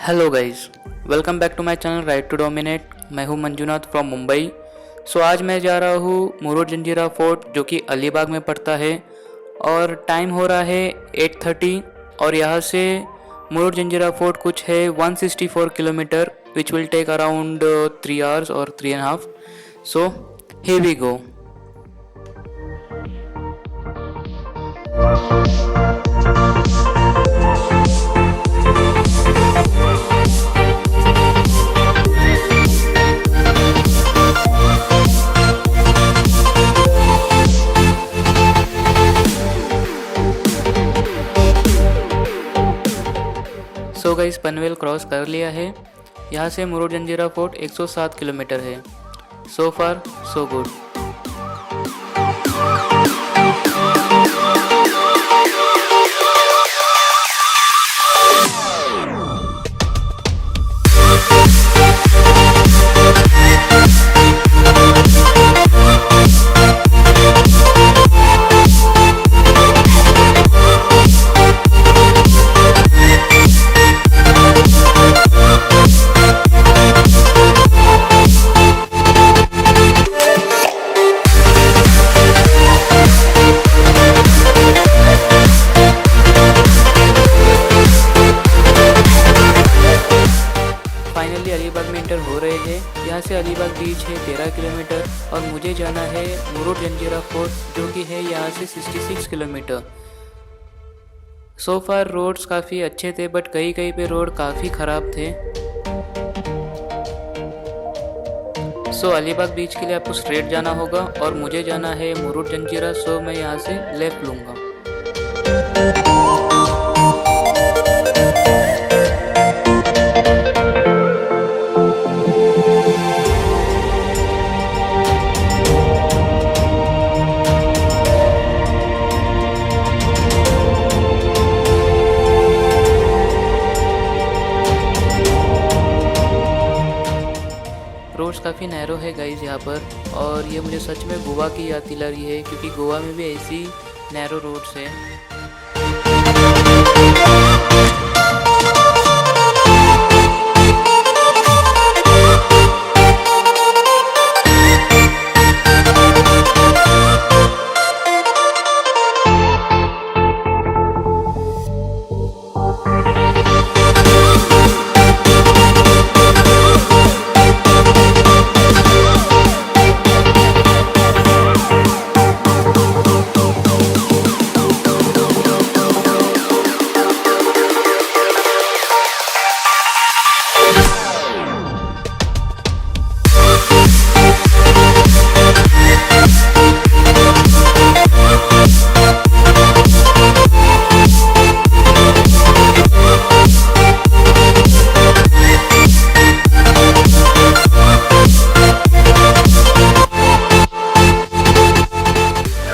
Hello guys, welcome back to my channel right to dominate. मैं हूं Manjunath from Mumbai. आज मैं जा रहा हूं मुरुड जंजीरा फोर्ट जो कि अलीबाग में पड़ता है और टाइम हो रहा है 8:30 और यहाँ से मुरुड जंजीरा फोर्ट कुछ है 164 kilometre which will take around 3 hours और 3.5। So here we go। Guys, Panvel cross कर लिया है। यहाँ से मुरुड जंजीरा फोर्ट 107 किलोमीटर है। सो फार सो गुड। फाइनली अलीबाग में इंटर हो रहे हैं। यहाँ से अलीबाग बीच है 13 किलोमीटर और मुझे जाना है मुरुड जंजीरा फोर्ट जो कि है यहाँ से 66 किलोमीटर। सो फार रोड्स काफ़ी अच्छे थे बट कहीं कहीं पे रोड काफ़ी ख़राब थे। अलीबाग बीच के लिए आपको स्ट्रेट जाना होगा और मुझे जाना है मुरुड जंजीरा। मैं यहाँ से लेफ्ट लूँगा। रोड्स काफ़ी नैरो है गाइज यहाँ पर और ये मुझे सच में गोवा की याद दिला रही है क्योंकि गोवा में भी ऐसी नैरो रोड्स है।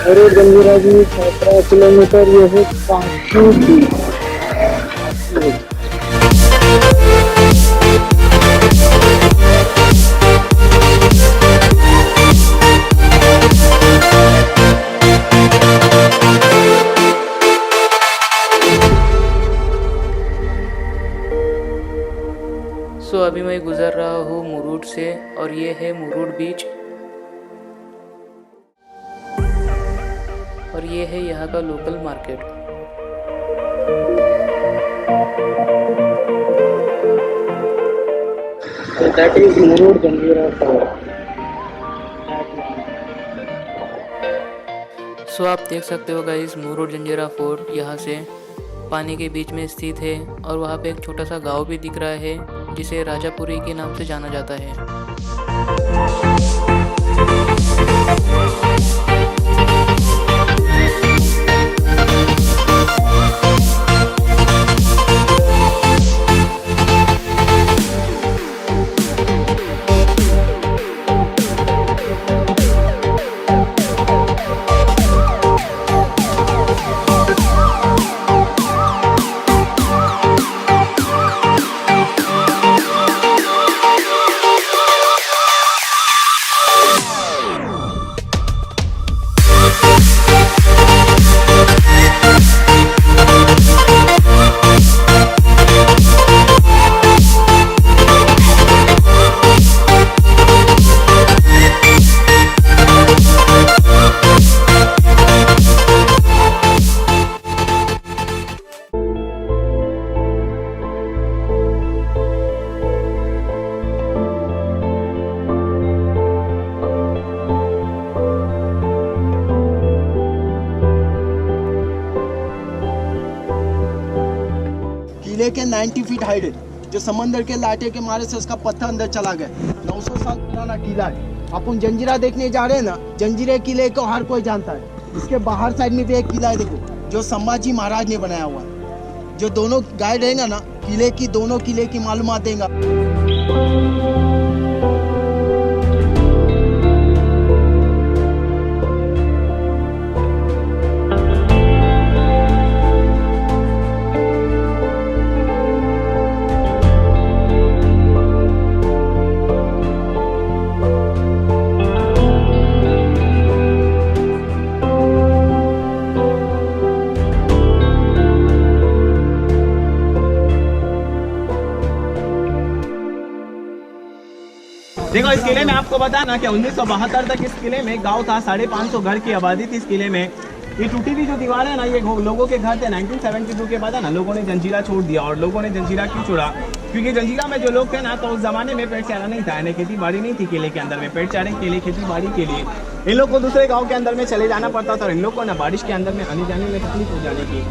मुरुड जंजीरा जी 17 किलोमीटर ये है काफी। अभी मैं गुजर रहा हूँ मुरुड से और ये है मुरुड बीच और ये है यहाँ का local market. That is Murud Janjira fort. आप देख सकते हो गाइस, मुरुड जंजीरा फोर्ट यहाँ से पानी के बीच में स्थित है और वहाँ पे एक छोटा सा गांव भी दिख रहा है जिसे राजापुरी के नाम से जाना जाता है। किले के 90 फीट हाइट है, जो समंदर के लाटे के मारे से उसका पत्थर अंदर चला गया। 900 साल पुराना किला है। अपन जंजीरा देखने जा रहे हैं ना, जंजीरे किले को हर कोई जानता है। इसके बाहर साइड में भी एक किला है, देखो, जो संभाजी महाराज ने बनाया हुआ है। जो दोनों गाइड रहेगा ना, दोनों किले की मालूमात देगा। देखो, इस किले में आपको बता ना कि 1972 तक इस किले में गांव था, 550 घर की आबादी थी इस किले में। ये टूटी हुई जो दीवार है ना, ये लोगों के घर थे। 1972 के बाद है ना, लोगों ने जंजीरा छोड़ दिया। और लोगों ने जंजीरा क्यों छोड़ा? क्योंकि जंजीरा में जो लोग थे ना, तो उस जमाने में पेट चारा नहीं था, यानी खेती बाड़ी नहीं थी किले के अंदर में। पेट चारे के लिए, खेती बाड़ी के लिए इन लोग को दूसरे गांव के अंदर में चले जाना पड़ता था। और इन लोग को ना बारिश के अंदर में आने जाने में तकलीफ हो जाने की,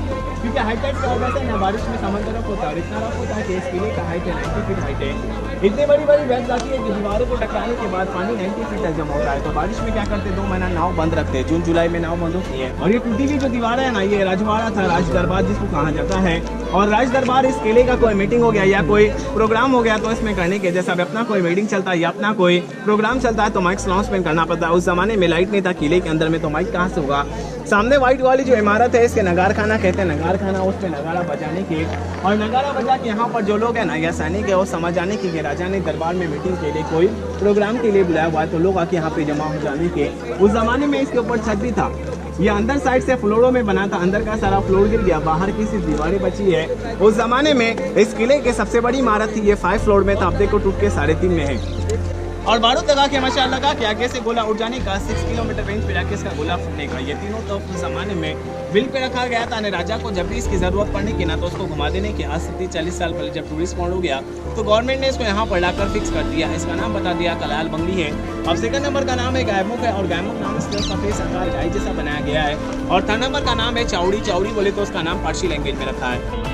क्योंकि हाइट की वजह से ना बारिश में समंदर रफ होता है। और इतना रफ होता है कि इस किले का हाइट है 90 फीट हाइट है। इतनी बड़ी बड़ी वेव्स आती है कि दीवारों को टकराने के बाद पानी 90 फीट तक जमा होता है। तो बारिश में क्या करते, 2 महीना नाव बंद रखते हैं। जून जुलाई में नाव बंद होती है। और ये टूटी हुई जो दीवार है ना, ये राजवाड़ा था, राज दरबार जिसको कहा जाता है। और राज दरबार, इस किले का कोई मीटिंग हो गया या कोई प्रोग्राम हो गया तो इसमें करने के, जैसा अपना कोई मीटिंग चलता है या अपना कोई प्रोग्राम चलता है तो माइक अनाउंसमेंट करना पड़ता है। उस जमाने में लाइट नहीं था किले के अंदर में, तो माइक कहाँ से होगा? सामने व्हाइट वाली जो इमारत है, इसके नगार खाना कहते हैं। नगार खाना, उस पर नगारा बजाने के, और नगारा बजा के यहाँ पर जो लोग हैं ना, या सैनिक है, वो समझ आने की कि राजा ने दरबार में मीटिंग के लिए, कोई प्रोग्राम के लिए बुलाया हुआ है, तो लोग आके यहाँ पे जमा हो जाने के। उस जमाने में इसके ऊपर छत भी था। ये अंदर साइड से फ्लोरों में बना था, अंदर का सारा फ्लोर गिर गया, बाहर की सिर्फ दीवारें बची है। उस जमाने में इस किले की सबसे बड़ी इमारत थी, ये 5 फ्लोर में था, अब देखो टूट के 3.5 में है। और बारूद लगा के, माशाअल्लाह लगा के आगे से गोला उठ जाने का, 6 किलोमीटर रेंज पे जाके इसका गोला फूटने का। ये तीनों तो उस जमाने में बिल पे रखा गया था। राजा को जब भी इसकी जरूरत पड़ने की ना, तो उसको घुमा देने की। आज से 30-40 साल पहले जब टूरिस्ट पॉइंट हो गया, तो गवर्नमेंट ने इसको यहाँ पर लाकर फिक्स कर दिया। इसका नाम बता दिया कलाल बंगली है। अब सेकंड नंबर का नाम है गायमुख है, और गायमुख नाम इसलिए सफेद सरकार गाय जैसा बनाया गया है। और थर्ड नंबर का नाम है चाउड़ी। चाउड़ी बोले तो उसका नाम पारसी लैंग्वेज में रखा है।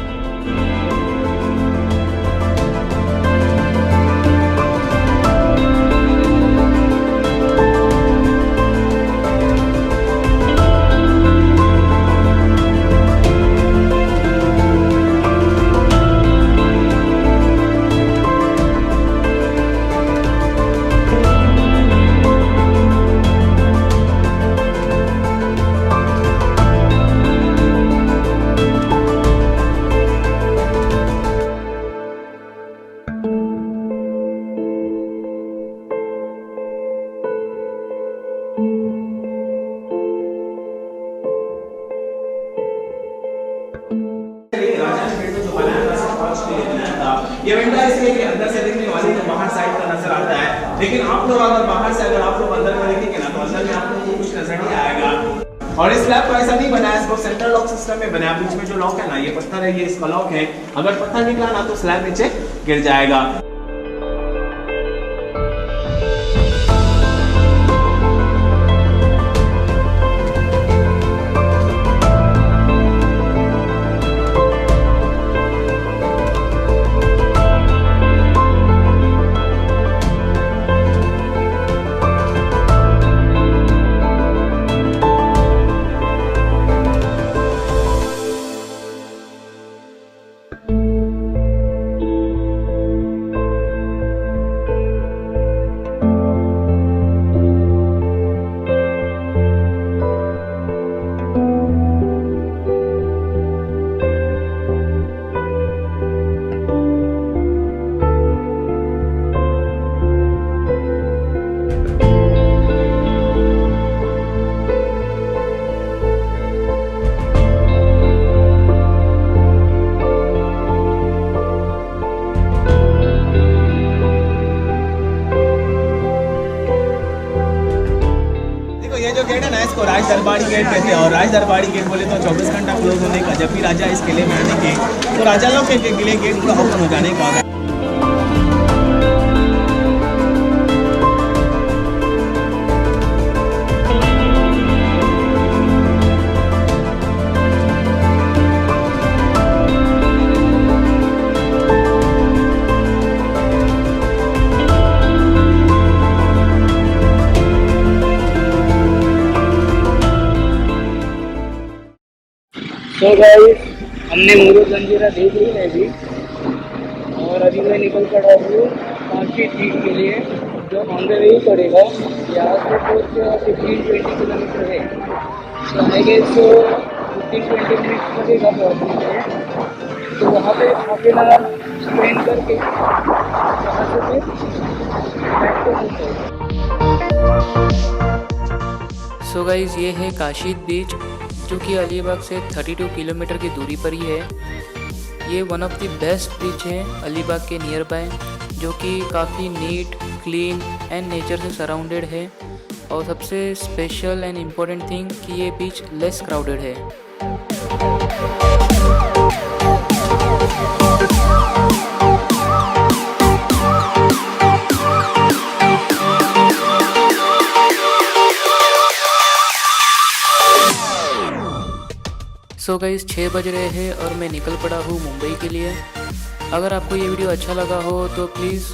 ये विंडो इसलिए कि अंदर से देखने वाले को बाहर साइड का नजर आता है, लेकिन आप लोग अगर बाहर से अगर आप लोग अंदर में देखेंगे ना, तो अंदर में आप लोगों को कुछ नजर नहीं आएगा। और इस स्लैब को ऐसा नहीं बनाया, इसको सेंट्रल लॉक सिस्टम में बनाया। बीच में जो लॉक है ना, ये पत्थर है, ये इसका लॉक है। अगर पत्थर निकला ना, तो स्लैब नीचे गिर जाएगा। इसको राज दरबारी गेट कहते हैं। और राज दरबारी गेट बोले तो 24 घंटा क्लोज होने का, जब भी राजा इस किले में आने के, तो राजा लोग के किले गेट पूरा ओपन हो जाने का। तो गाइस हमने मुरुड जंजीरा देख ली है अभी, और अभी मैं निकल पड़ा हूँ काशी झील के लिए, जो ऑन द वे ही पड़ेगा। यहाँ से कुछ 15-20 किलोमीटर है, तो आई गेस 15-20 मिनट लगेगा पहुँचने में। तो वहाँ पे हाफ एन आवर स्पेंड करके वहाँ से फिर back to Mumbai. So guys ये है काशीद बीच, जो कि अलीबाग से 32 किलोमीटर की दूरी पर ही है। ये वन ऑफ द बेस्ट बीच है अलीबाग के नियर बाय, जो कि काफ़ी नीट, क्लीन एंड नेचर से सराउंडेड है। और सबसे स्पेशल एंड इम्पोर्टेंट थिंग कि ये बीच लेस क्राउडेड है। सो गाइस 6 बज रहे हैं और मैं निकल पड़ा हूँ मुंबई के लिए। अगर आपको ये वीडियो अच्छा लगा हो तो प्लीज़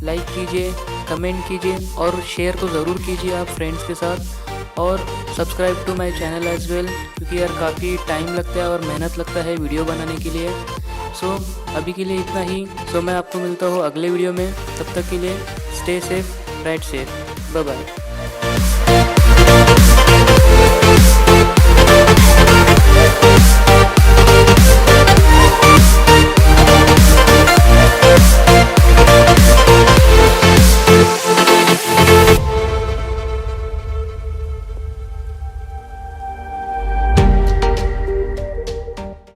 लाइक कीजिए, कमेंट कीजिए और शेयर तो ज़रूर कीजिए आप फ्रेंड्स के साथ। और subscribe to my channel as well, क्योंकि यार काफ़ी टाइम लगता है और मेहनत लगता है वीडियो बनाने के लिए। सो अभी के लिए इतना ही। सो मैं आपको मिलता हूँ अगले वीडियो में। तब तक के लिए stay safe, ride safe, bye bye.